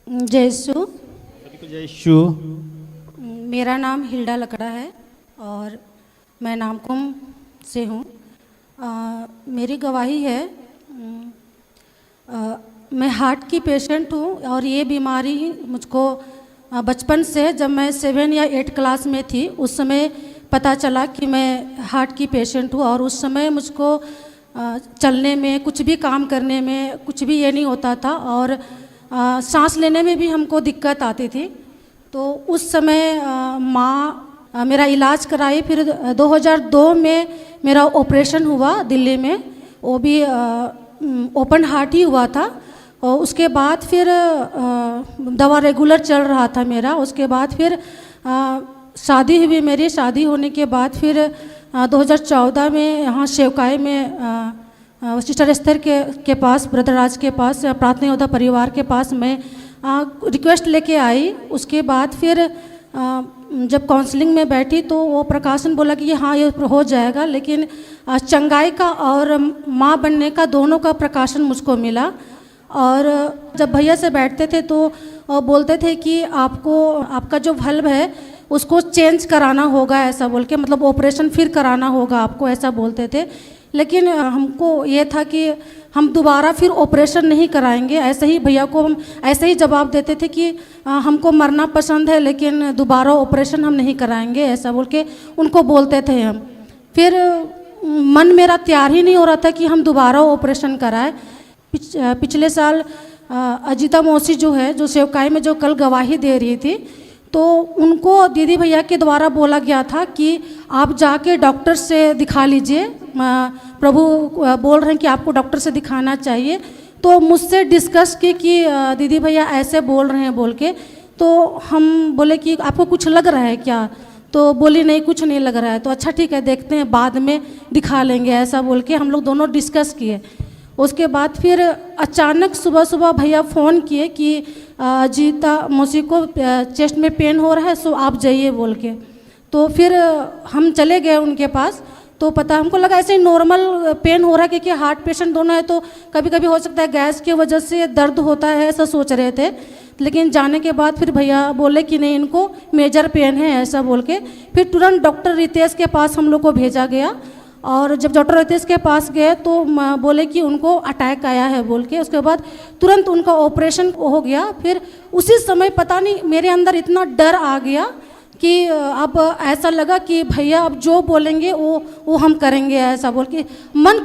जय यीशु। जय यीशु। मेरा नाम हिल्डा लकड़ा है और मैं नामकुम से हूँ। मेरी गवाही है, मैं हार्ट की पेशेंट हूँ और ये बीमारी मुझको बचपन से, जब मैं 7 या 8 क्लास में थी उस समय पता चला कि मैं हार्ट की पेशेंट हूँ। और उस समय मुझको चलने में, कुछ भी काम करने में कुछ भी ये नहीं होता था और सांस लेने में भी हमको दिक्कत आती थी। तो उस समय माँ मेरा इलाज कराई। फिर 2002 में मेरा ऑपरेशन हुआ दिल्ली में, वो भी ओपन हार्ट ही हुआ था। और उसके बाद फिर दवा रेगुलर चल रहा था मेरा। उसके बाद फिर शादी हुई मेरी। शादी होने के बाद फिर 2014 में यहाँ शेवकाई में सिस्टर एस्थर के पास, ब्रदर राज के पास, प्रार्थना योद्धा परिवार के पास मैं रिक्वेस्ट लेके आई। उसके बाद फिर जब काउंसलिंग में बैठी तो वो प्रकाशन बोला कि हाँ ये हो जाएगा, लेकिन चंगाई का और माँ बनने का दोनों का प्रकाशन मुझको मिला। और जब भैया से बैठते थे तो बोलते थे कि आपका जो वल्व है उसको चेंज कराना होगा, ऐसा बोल के, मतलब ऑपरेशन फिर कराना होगा आपको, ऐसा बोलते थे। लेकिन हमको ये था कि हम दोबारा फिर ऑपरेशन नहीं कराएंगे। ऐसे ही भैया को हम ऐसे ही जवाब देते थे कि हमको मरना पसंद है लेकिन दोबारा ऑपरेशन हम नहीं कराएंगे, ऐसा बोल के उनको बोलते थे हम। फिर मन मेरा तैयार ही नहीं हो रहा था कि हम दोबारा ऑपरेशन कराएं। पिछले साल अजीता मौसी जो है, जो सेवकाई में जो कल गवाही दे रही थी, तो उनको दीदी भैया के द्वारा बोला गया था कि आप जाके डॉक्टर से दिखा लीजिए, प्रभु बोल रहे हैं कि आपको डॉक्टर से दिखाना चाहिए। तो मुझसे डिस्कस की कि दीदी भैया ऐसे बोल रहे हैं बोल के। तो हम बोले कि आपको कुछ लग रहा है क्या? तो बोली नहीं, कुछ नहीं लग रहा है। तो अच्छा ठीक है, देखते हैं, बाद में दिखा लेंगे, ऐसा बोल के हम लोग दोनों डिस्कस किए। उसके बाद फिर अचानक सुबह सुबह भैया फ़ोन किए कि जीता मौसी को चेस्ट में पेन हो रहा है, सो आप जाइए बोल के। तो फिर हम चले गए उनके पास। तो पता हमको लगा ऐसे ही नॉर्मल पेन हो रहा है, क्योंकि हार्ट पेशेंट दोनों है तो कभी कभी हो सकता है गैस की वजह से दर्द होता है, ऐसा सोच रहे थे। लेकिन जाने के बाद फिर भैया बोले कि नहीं, इनको मेजर पेन है, ऐसा बोल के फिर तुरंत डॉक्टर रितेश के पास हम लोग को भेजा गया। और जब डॉक्टर रितेश के पास गए तो बोले कि उनको अटैक आया है बोल के। उसके बाद तुरंत उनका ऑपरेशन हो गया। फिर उसी समय पता नहीं मेरे अंदर इतना डर आ गया कि अब ऐसा लगा कि भैया अब जो बोलेंगे वो हम करेंगे, ऐसा बोल के मन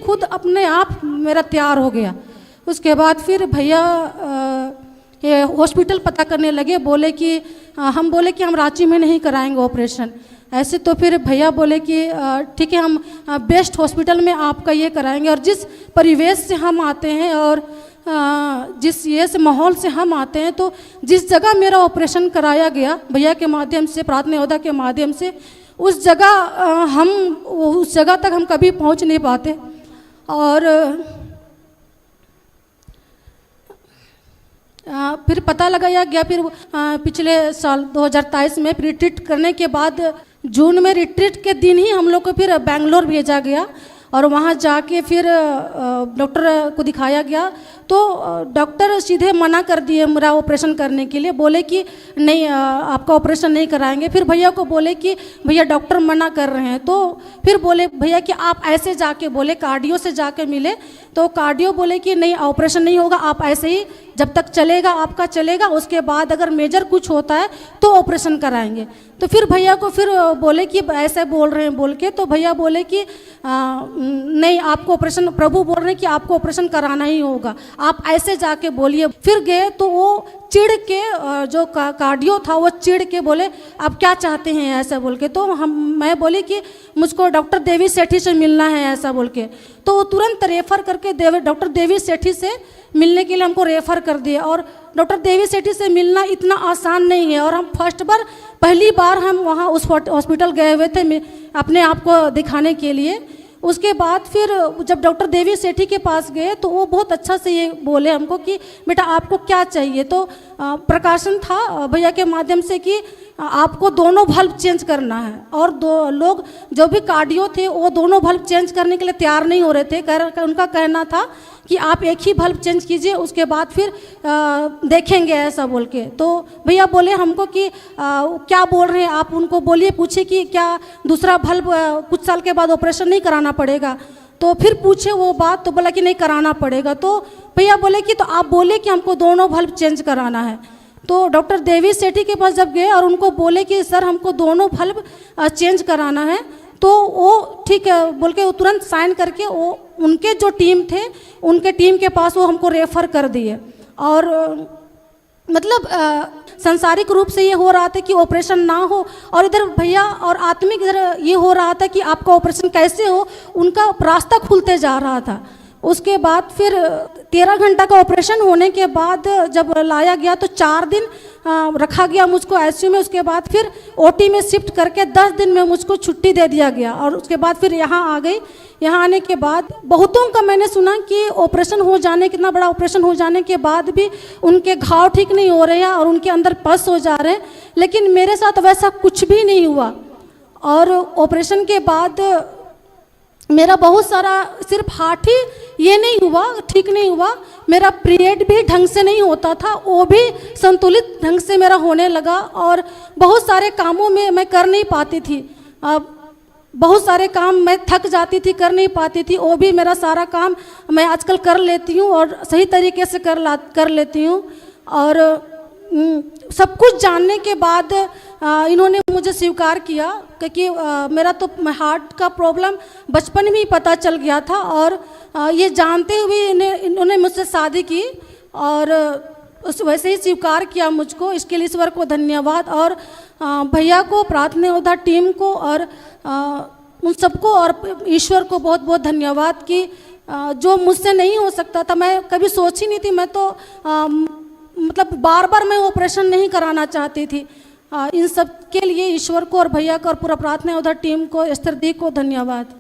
खुद अपने आप मेरा तैयार हो गया। उसके बाद फिर भैया ये हॉस्पिटल पता करने लगे। बोले कि हम बोले कि हम रांची में नहीं कराएंगे ऑपरेशन ऐसे। तो फिर भैया बोले कि ठीक है, हम बेस्ट हॉस्पिटल में आपका ये कराएंगे। और जिस परिवेश से हम आते हैं और जिस ये से माहौल से हम आते हैं, तो जिस जगह मेरा ऑपरेशन कराया गया भैया के माध्यम से, प्रार्थना योद्धा के माध्यम से, उस जगह तक हम कभी पहुंच नहीं पाते। और फिर पता लगाया गया। फिर पिछले साल 2023 में रिट्रीट करने के बाद जून में, रिट्रीट के दिन ही हम लोग को फिर बेंगलोर भेजा गया। और वहाँ जाके फिर डॉक्टर को दिखाया गया। तो डॉक्टर सीधे मना कर दिए मेरा ऑपरेशन करने के लिए। बोले कि नहीं, आपका ऑपरेशन नहीं कराएंगे। फिर भैया को बोले कि भैया डॉक्टर मना कर रहे हैं। तो फिर बोले भैया कि आप ऐसे जाके, बोले कार्डियो से जाके मिले। तो कार्डियो बोले कि नहीं, ऑपरेशन नहीं होगा, आप ऐसे ही जब तक चलेगा आपका चलेगा, उसके बाद अगर मेजर कुछ होता है तो ऑपरेशन कराएंगे। तो फिर भैया को फिर बोले कि ऐसे बोल रहे हैं बोल के। तो भैया बोले कि नहीं, आपको ऑपरेशन, प्रभु बोल रहे हैं कि आपको ऑपरेशन कराना ही होगा, आप ऐसे जाके बोलिए। फिर गए तो वो चिढ़ के, जो कार्डियो था वो चिढ़ के बोले आप क्या चाहते हैं, ऐसा बोल के। तो मैं बोली कि मुझको डॉक्टर देवी सेठी से मिलना है, ऐसा बोल के। तो वो तुरंत रेफ़र करके डॉक्टर देवी सेठी से मिलने के लिए हमको रेफ़र कर दिया। और डॉक्टर देवी सेठी से मिलना इतना आसान नहीं है। और हम पहली बार हम वहाँ उस हॉस्पिटल गए हुए थे अपने आप को दिखाने के लिए। उसके बाद फिर जब डॉक्टर देवी सेठी के पास गए तो वो बहुत अच्छा से ये बोले हमको कि बेटा आपको क्या चाहिए। तो प्रकाशन था भैया के माध्यम से कि आपको दोनों बल्ब चेंज करना है। और दो लोग जो भी कार्डियो थे वो दोनों बल्ब चेंज करने के लिए तैयार नहीं हो रहे थे। उनका कहना था कि आप एक ही बल्ब चेंज कीजिए, उसके बाद फिर देखेंगे ऐसा बोल के। तो भैया बोले हमको कि क्या बोल रहे हैं आप, उनको बोलिए, पूछे कि क्या दूसरा बल्ब कुछ साल के बाद ऑपरेशन नहीं कराना पड़ेगा। तो फिर पूछे वो बात, तो बोला कि नहीं कराना पड़ेगा। तो भैया बोले कि तो आप बोले कि हमको दोनों बल्ब चेंज कराना है। तो डॉक्टर देवी सेठी के पास जब गए और उनको बोले कि सर हमको दोनों बल्ब चेंज कराना है, तो वो ठीक है बोल के वो तुरंत साइन करके वो उनके जो टीम थे उनके टीम के पास वो हमको रेफ़र कर दिए। और मतलब सांसारिक रूप से ये हो रहा था कि ऑपरेशन ना हो, और इधर भैया और आत्मिक इधर ये हो रहा था कि आपका ऑपरेशन कैसे हो, उनका रास्ता खुलते जा रहा था। उसके बाद फिर 13 घंटा का ऑपरेशन होने के बाद जब लाया गया तो 4 दिन रखा गया मुझको आईसीयू में। उसके बाद फिर ओटी में शिफ्ट करके 10 दिन में मुझको छुट्टी दे दिया गया। और उसके बाद फिर यहाँ आ गई। यहाँ आने के बाद बहुतों का मैंने सुना कि ऑपरेशन हो जाने, कितना बड़ा ऑपरेशन हो जाने के बाद भी उनके घाव ठीक नहीं हो रहे हैं और उनके अंदर पस हो जा रहे हैं, लेकिन मेरे साथ वैसा कुछ भी नहीं हुआ। और ऑपरेशन के बाद मेरा बहुत सारा सिर्फ हार्ट ही ये नहीं हुआ, ठीक नहीं हुआ, मेरा पीरियड भी ढंग से नहीं होता था, वो भी संतुलित ढंग से मेरा होने लगा। और बहुत सारे कामों में मैं कर नहीं पाती थी, बहुत सारे काम मैं थक जाती थी, कर नहीं पाती थी। वो भी मेरा सारा काम मैं आजकल कर लेती हूँ और सही तरीके से कर लेती हूँ। और सब कुछ जानने के बाद इन्होंने मुझे स्वीकार किया, क्योंकि मेरा तो हार्ट का प्रॉब्लम बचपन में ही पता चल गया था। और ये जानते हुए इन्होंने मुझसे शादी की और उस वैसे ही स्वीकार किया मुझको। इसके लिए ईश्वर को धन्यवाद, और भैया को, प्रार्थना योद्धा टीम को और उन सबको और ईश्वर को बहुत बहुत धन्यवाद कि जो मुझसे नहीं हो सकता था, मैं कभी सोची नहीं थी। मैं तो मतलब बार बार मैं ऑपरेशन नहीं कराना चाहती थी। इन सब के लिए ईश्वर को और भैया को और पूरा प्रार्थना योद्धा टीम को, एस्तर दी को धन्यवाद।